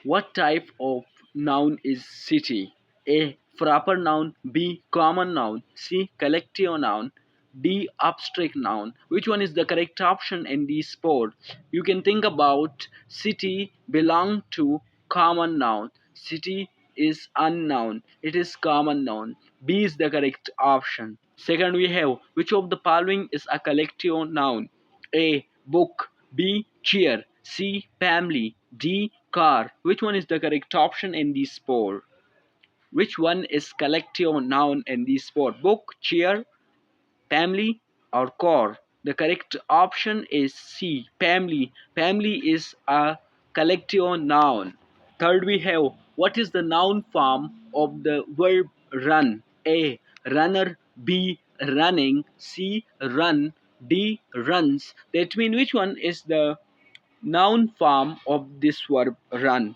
What type of noun is city? A. Proper noun. B. Common noun. C. Collective noun. D. Abstract noun. Which one is the correct option in this sport? You can think about city belong to common noun. City is unknown. It is common noun. B is the correct option. Second we have which of the following is a collective noun? A. Book. B. Chair. C. Family. D. Car. Which one is the correct option in this sport? Which one is collective noun in this sport? Book, chair, family, or car? The correct option is C. Family. Family is a collective noun. Third we have what is the noun form of the verb run? A. Runner. B. Running. C. Run. D. Runs. That means which one is the noun form of this verb run?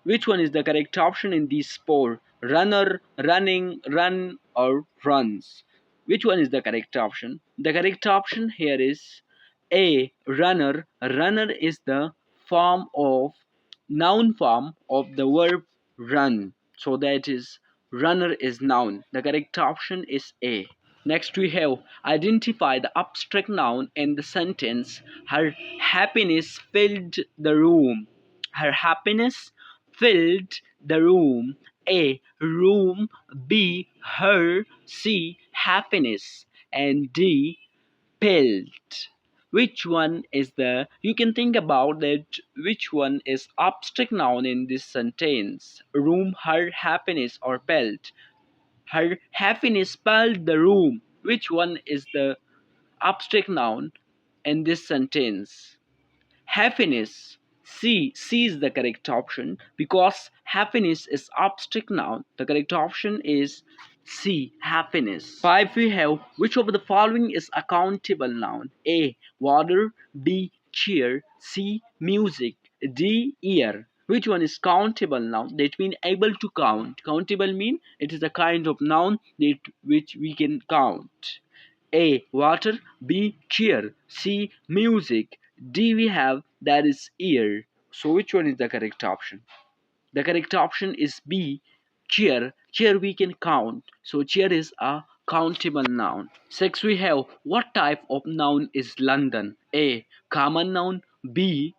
Which one is the correct option in these four? Runner, running, run, or runs? Which one is the correct option? The correct option here is A. Runner. Runner is the form of noun form of the verb run. So that is runner is noun. The correct option is A. Next we have identify the abstract noun in the sentence. Her happiness filled the room. Her happiness filled the room. A. Room. B. Her. C. Happiness. And D. Filled. Which one is the, you can think about that, which one is abstract noun in this sentence? Room, her, happiness, or felt? Her happiness filled the room. Which one is the abstract noun in this sentence? Happiness. C is the correct option because happiness is abstract noun. The correct option is C. Happiness. 5 we have which of the following is a countable noun? A. Water. B. Chair. C. Music. D. Ear. Which one is countable noun? That means able to count. Countable mean it is a kind of noun that which we can count. A. Water. B. Chair. C. Music. D. We have that is ear. So which one is the correct option? The correct option is B. Chair. Chair we can count. So chair is a countable noun. 6 we have what type of noun is London? A. Common noun. B.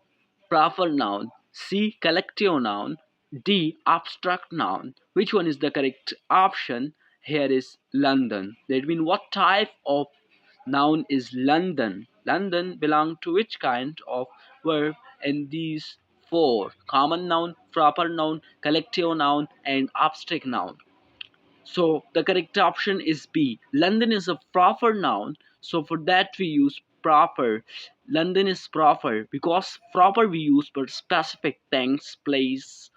Proper noun. C. Collective noun. D. Abstract noun. Which one is the correct option? Here is London. That means what type of noun is London? London belong to which kind of verb in these four? Common noun, proper noun, collective noun, and abstract noun. So the correct option is B. London is a proper noun. So for that we use proper. London is proper because proper we use for specific things, place,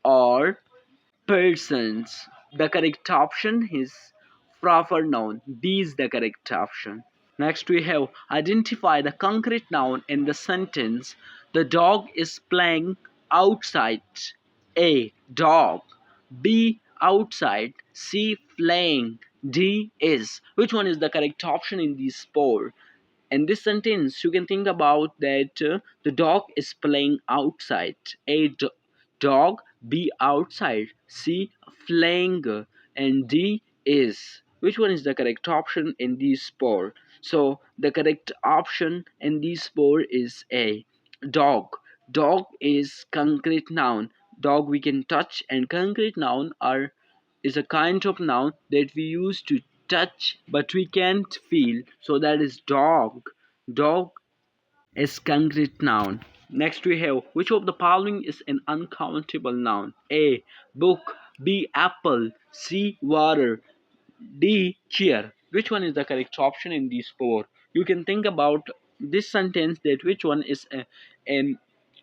or persons. The correct option is proper noun. B is the correct option. Next we have identify the concrete noun in the sentence. The dog is playing outside. A. Dog. B. Outside. C. Playing. D. Is. Which one is the correct option in these four? In this sentence you can think about that the dog is playing outside. A. Dog. B. Outside. C. Playing. And D. Is. Which one is the correct option in these four? So the correct option in these four is A. Dog. Dog is concrete noun. Dog we can touch, and concrete noun are is a kind of noun that we use to touch but we can't feel. So that is dog. Dog is concrete noun. Next we have which of the following is an uncountable noun? A. Book. B. Apple. C. Water. D. Chair. Which one is the correct option in these four? You can think about this sentence that which one is an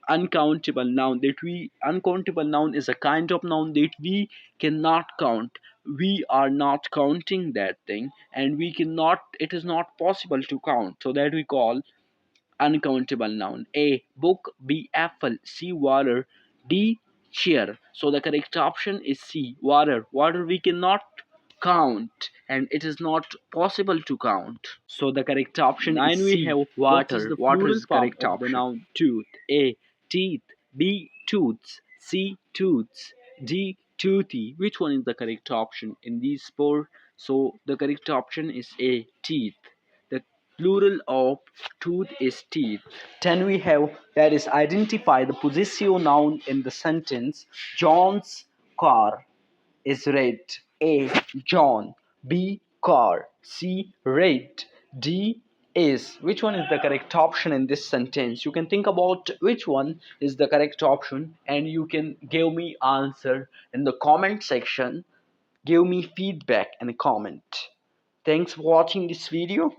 uncountable noun. That we uncountable noun is a kind of noun that we cannot count. We are not counting that thing, and we cannot. It is not possible to count. So that we call uncountable noun. A. Book. B. Apple. C. Water. D. Chair. So the correct option is C. Water. Water we cannot count, and it is not possible to count. So the correct option is C. We have water. Water is the correct option. Noun tooth. A. Teeth. B. Tooths. C. Tooths. D. Toothy. Which one is the correct option in these four? So the correct option is A. Teeth. The plural of tooth is teeth. 10 we have, that is identify the possessive noun in the sentence. John's car is red. A. John. B. Car. C. Red. D. Is. Which one is the correct option in this sentence? You can think about which one is the correct option and you can give me answer in the comment section. Give me feedback and a comment. Thanks for watching this video.